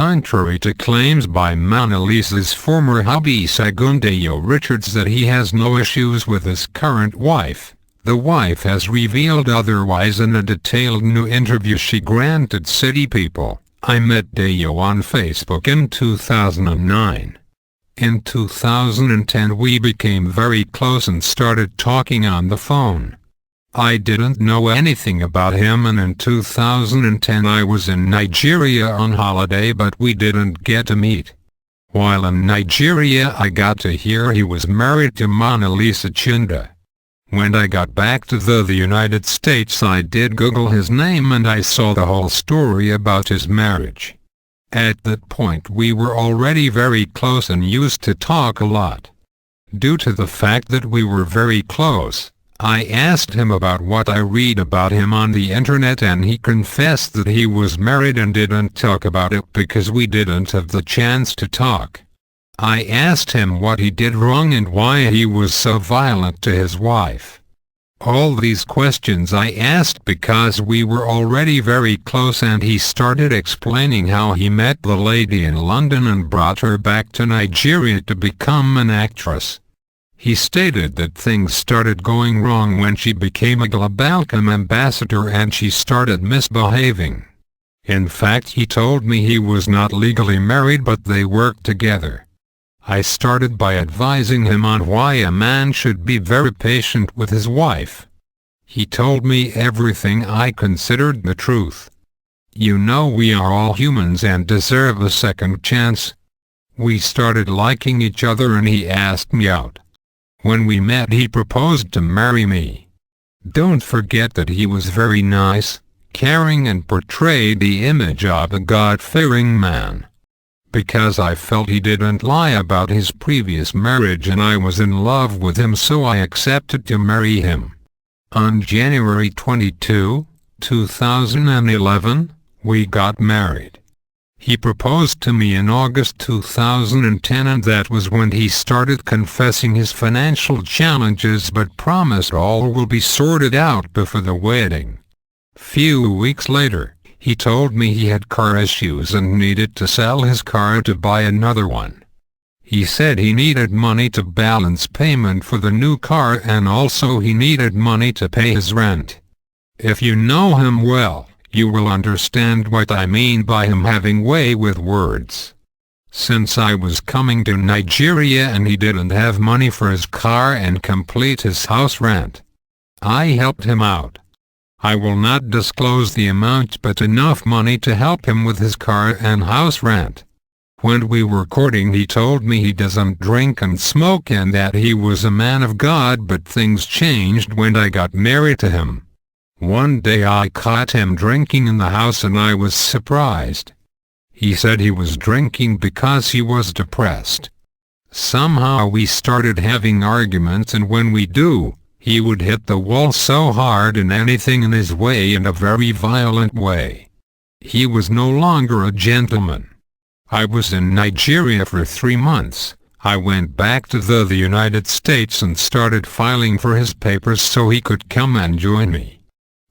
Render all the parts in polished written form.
contrary to claims by Mona Lisa's former hubby Dejo Richards that he has no issues with his current wife, the wife has revealed otherwise in a detailed new interview she granted City People. I met Dejo on Facebook in 2009. In 2010 we became very close and started talking on the phone. I didn't know anything about him, and in 2010 I was in Nigeria on holiday, but we didn't get to meet. While in Nigeria I got to hear he was married to Mona Lisa Chinda. When I got back to the United States I did Google his name and I saw the whole story about his marriage. At that point we were already very close and used to talk a lot. Due to the fact that we were very close, I asked him about what I read about him on the internet, and he confessed that he was married and didn't talk about it because we didn't have the chance to talk. I asked him what he did wrong and why he was so violent to his wife. All these questions I asked because we were already very close, and he started explaining how he met the lady in London and brought her back to Nigeria to become an actress. He stated that things started going wrong when she became a Globalcom ambassador and she started misbehaving. In fact, he told me he was not legally married but they worked together. I started by advising him on why a man should be very patient with his wife. He told me everything I considered the truth. You know, we are all humans and deserve a second chance. We started liking each other and he asked me out. When we met he proposed to marry me. Don't forget that he was very nice, caring, and portrayed the image of a God-fearing man. Because I felt he didn't lie about his previous marriage and I was in love with him, so I accepted to marry him. On January 22, 2011, we got married. He proposed to me in August 2010, and that was when he started confessing his financial challenges but promised all will be sorted out before the wedding. Few weeks later, he told me he had car issues and needed to sell his car to buy another one. He said he needed money to balance payment for the new car and also he needed money to pay his rent. If you know him well, you will understand what I mean by him having way with words. Since I was coming to Nigeria and he didn't have money for his car and complete his house rent, I helped him out. I will not disclose the amount, but enough money to help him with his car and house rent. When we were courting he told me he doesn't drink and smoke and that he was a man of God, but things changed when I got married to him. One day I caught him drinking in the house and I was surprised. He said he was drinking because he was depressed. Somehow we started having arguments, and when we do, he would hit the wall so hard and anything in his way in a very violent way. He was no longer a gentleman. I was in Nigeria for 3 months. I went back to the United States and started filing for his papers so he could come and join me.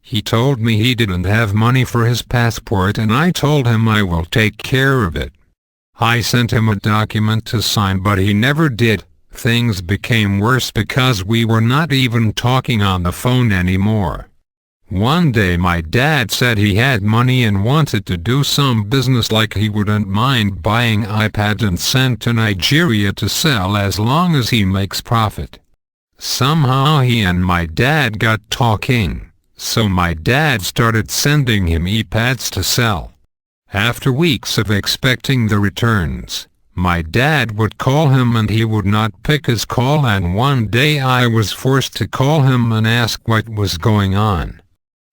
He told me he didn't have money for his passport and I told him I will take care of it. I sent him a document to sign but he never did. Things became worse because we were not even talking on the phone anymore. One day my dad said he had money and wanted to do some business, like he wouldn't mind buying iPads and send to Nigeria to sell as long as he makes profit. Somehow he and my dad got talking. So my dad started sending him iPads to sell. After weeks of expecting the returns, my dad would call him and he would not pick his call, and one day I was forced to call him and ask what was going on.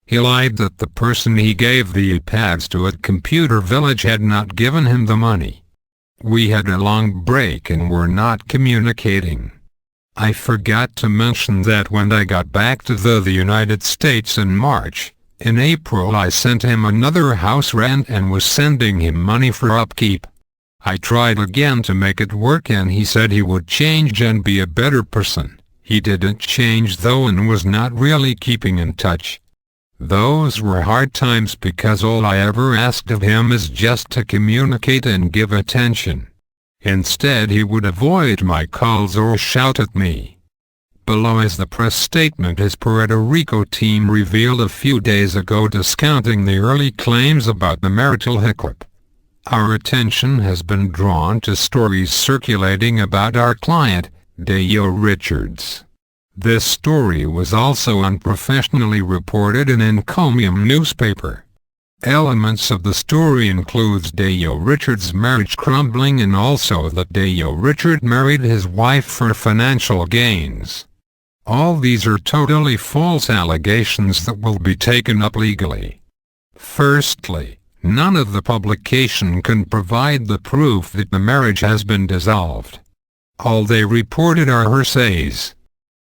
He lied that the person he gave the iPads to at Computer Village had not given him the money. We had a long break and were not communicating. I forgot to mention that when I got back to the United States in March, in April I sent him another house rent and was sending him money for upkeep. I tried again to make it work and he said he would change and be a better person. He didn't change though and was not really keeping in touch. Those were hard times because all I ever asked of him is just to communicate and give attention. Instead he would avoid my calls or shout at me. Below is the press statement his Puerto Rico team revealed a few days ago, discounting the early claims about the marital hiccup. Our attention has been drawn to stories circulating about our client, Dejo Richards. This story was also unprofessionally reported in Encomium newspaper. Elements of the story includes Dejo Richards' marriage crumbling and also that Dejo Richard married his wife for financial gains. All these are totally false allegations that will be taken up legally. Firstly, none of the publication can provide the proof that the marriage has been dissolved. All they reported are hearsays.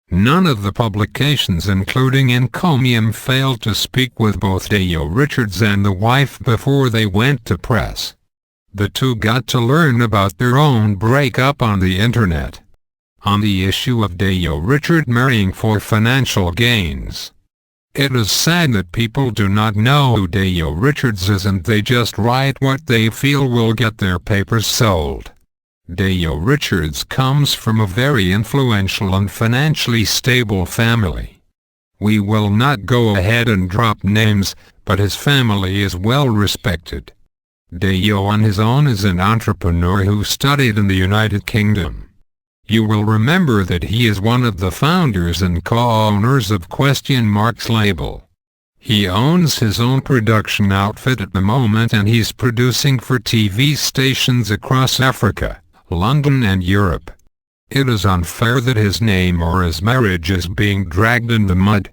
None of the publications including Encomium failed to speak with both Dejo Richards and the wife before they went to press. The two got to learn about their own breakup on the internet. On the issue of Dejo Richard marrying for financial gains, it is sad that people do not know who Dejo Richards is and they just write what they feel will get their papers sold. Dejo Richards comes from a very influential and financially stable family. We will not go ahead and drop names, but his family is well respected. Dejo on his own is an entrepreneur who studied in the United Kingdom. You will remember that he is one of the founders and co-owners of Questionmark's label. He owns his own production outfit at the moment and he's producing for TV stations across Africa, London and Europe. It is unfair that his name or his marriage is being dragged in the mud.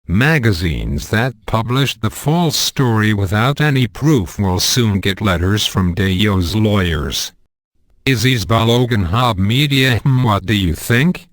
Magazines that publish the false story without any proof will soon get letters from Dejo's lawyers. Aziz Balogan Hub Media. What do you think?